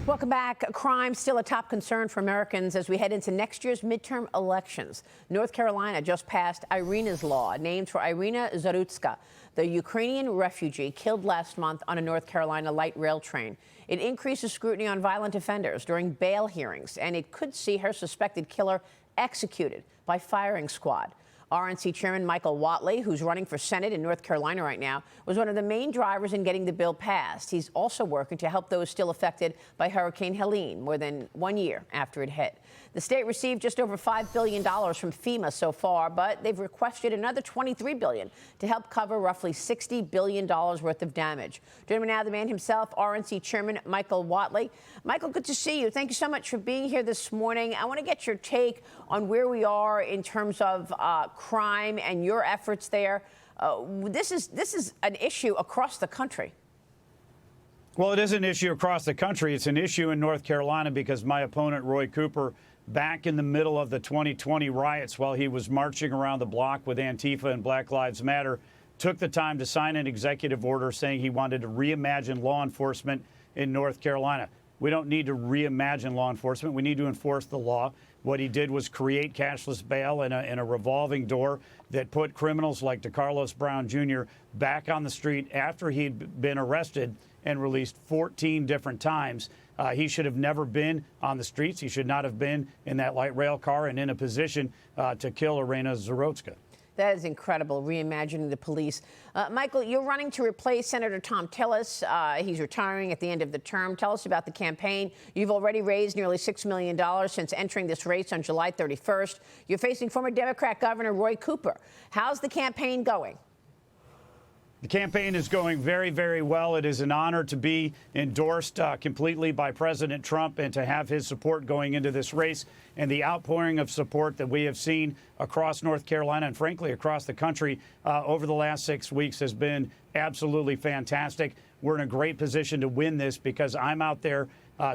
Welcome back. Crime still a top concern for Americans as we head into next year's midterm elections. North Carolina just passed Iryna's law, named for Iryna Zarutska, the Ukrainian refugee killed last month on a North Carolina light rail train. It increases scrutiny on violent offenders during bail hearings, and it could see her suspected killer executed by firing squad. RNC Chairman Michael Whatley, who's running for Senate in North Carolina right now, was one of the main drivers in getting the bill passed. He's also working to help those still affected by Hurricane Helene more than 1 year after it hit. The state received just over $5 billion from FEMA so far, but they've requested another $23 billion to help cover roughly $60 billion worth of damage. Joining me now, the man himself, RNC Chairman Michael Whatley. Michael, good to see you. Thank you so much for being here this morning. I want to get your take on where we are in terms of crime and your efforts there. This is an issue across the country. Well, it is an issue across the country. It's an issue in North Carolina because my opponent, Roy Cooper, back in the middle of the 2020 riots while he was marching around the block with Antifa and Black Lives Matter, took the time to sign an executive order saying he wanted to reimagine law enforcement in North Carolina. We don't need to reimagine law enforcement. We need to enforce the law. What he did was create cashless bail and a revolving door that put criminals like DeCarlos Brown Jr. back on the street after he'd been arrested and released 14 different times. He should have never been on the streets. He should not have been in that light rail car and in a position to kill Iryna Zarutska. That is incredible, reimagining the police. Michael, you're running to replace Senator Thom Tillis. He's retiring at the end of the term. Tell us about the campaign. You've already raised nearly $6 million since entering this race on July 31st. You're facing former Democrat Governor Roy Cooper. How's the campaign going? The campaign is going very, very well. It is an honor to be endorsed completely by President Trump and to have his support going into this race. And the outpouring of support that we have seen across North Carolina and, frankly, across the country over the last 6 weeks has been absolutely fantastic. We're in a great position to win this because I'm out there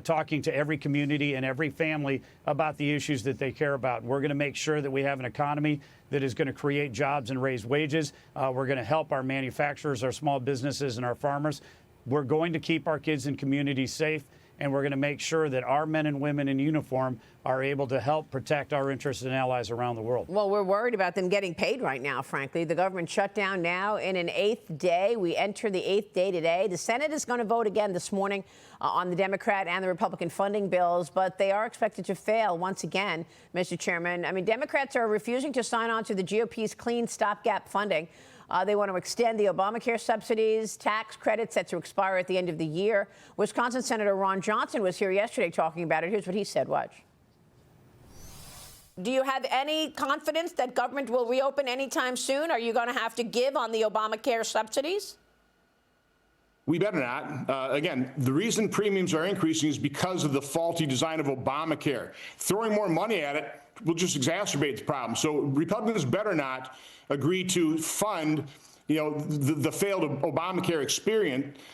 talking to every community and every family about the issues that they care about. We're going to make sure that we have an economy that is going to create jobs and raise wages. We're going to help our manufacturers, our small businesses, and our farmers. We're going to keep our kids and communities safe, and we're going to make sure that our men and women in uniform are able to help protect our interests and allies around the world. Well, we're worried about them getting paid right now, frankly. The government shut down now in an 8th day. We enter the 8th day today. The Senate is going to vote again this morning on the Democrat and the Republican funding bills, but they are expected to fail once again, Mr. Chairman. I mean, Democrats are refusing to sign on to the GOP's clean stopgap funding. They want to extend the Obamacare subsidies, tax credits set to expire at the end of the year. Wisconsin Senator Ron Johnson was here yesterday talking about it. Here's what he said. Watch. Do you have any confidence that government will reopen anytime soon? Are you going to have to give on the Obamacare subsidies? We better not. Again, the reason premiums are increasing is because of the faulty design of Obamacare. Throwing more money at it will just exacerbate the problem. So Republicans better not agree to fund, the failed Obamacare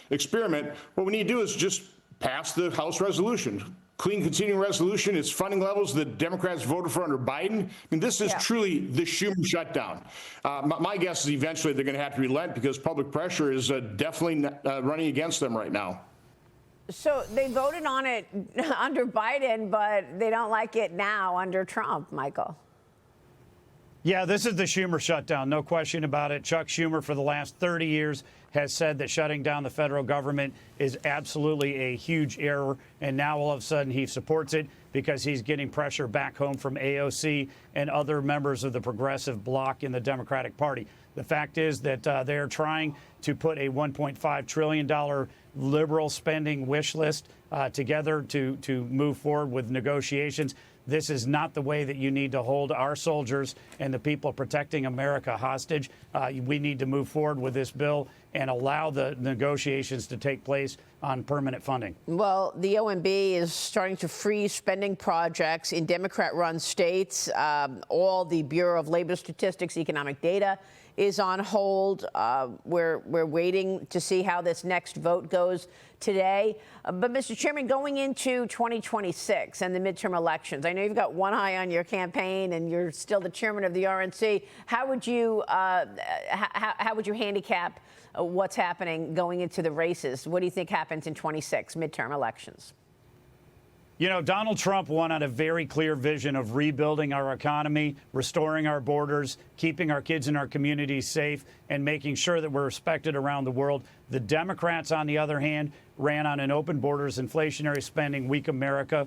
experiment. What we need to do is just pass the House resolution. Clean continuing resolution, it's funding levels that Democrats voted for under Biden. I mean, this is truly the Schumer shutdown. My guess is eventually they're going to have to relent because public pressure is definitely running against them right now. So they voted on it under Biden, but they don't like it now under Trump, Michael. Yeah, this is the Schumer shutdown, no question about it. Chuck Schumer, for the last 30 years, has said that shutting down the federal government is absolutely a huge error, and now all of a sudden he supports it because he's getting pressure back home from AOC and other members of the progressive bloc in the Democratic Party. The fact is that they're trying to put a $1.5 trillion liberal spending wish list together to move forward with negotiations. This is not the way that you need to hold our soldiers and the people protecting America hostage. We need to move forward with this bill and allow the negotiations to take place on permanent funding. Well, the OMB is starting to freeze spending projects in Democrat-run states. All the Bureau of Labor Statistics economic data is on hold. We're waiting to see how this next vote goes today. But, Mr. Chairman, going into 2026 and the midterm elections, I know you've got one eye on your campaign and you're still the chairman of the RNC. How would you handicap what's happening going into the races? What do you think happens in 26 midterm elections? You know, Donald Trump won on a very clear vision of rebuilding our economy, restoring our borders, keeping our kids and our communities safe, and making sure that we're respected around the world. The Democrats, on the other hand, ran on an open borders, inflationary spending, weak America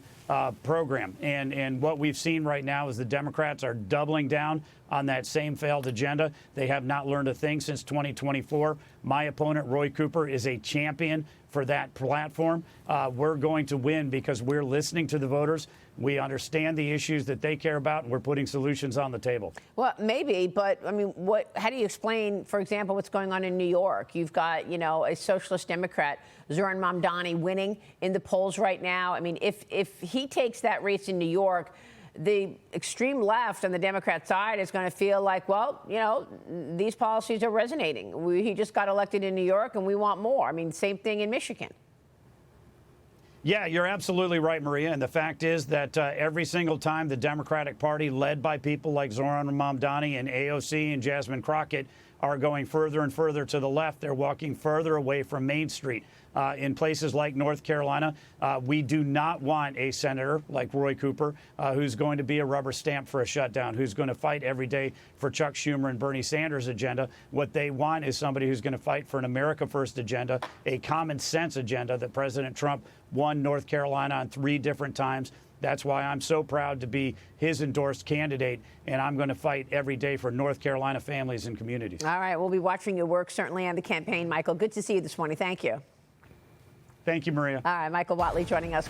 program. And what we've seen right now is the Democrats are doubling down on that same failed agenda. They have not learned a thing since 2024. My opponent, Roy Cooper, is a champion for that platform. We're going to win because we're listening to the voters. We understand the issues that they care about, and we're putting solutions on the table. Well, maybe, but I mean, how do you explain, for example, what's going on in New York? You've got, you know, a socialist Democrat, Zoran Mamdani, winning in the polls right now. I mean, if he takes that race in New York, the extreme left on the Democrat side is going to feel like, well, you know, these policies are resonating. He just got elected in New York, and we want more. I mean, same thing in Michigan. Yeah, you're absolutely right, Maria. And the fact is that every single time the Democratic Party, led by people like Zoran Mamdani and AOC and Jasmine Crockett, are going further and further to the left, they're walking further away from Main Street. In places like North Carolina, we do not want a senator like Roy Cooper who's going to be a rubber stamp for a shutdown, who's going to fight every day for Chuck Schumer and Bernie Sanders' agenda. What they want is somebody who's going to fight for an America First agenda, a common sense agenda that President Trump won North Carolina on 3 different times. That's why I'm so proud to be his endorsed candidate, and I'm going to fight every day for North Carolina families and communities. All right, we'll be watching your work, certainly, on the campaign, Michael. Good to see you this morning. Thank you. Thank you, Maria. All right, Michael Whatley joining us.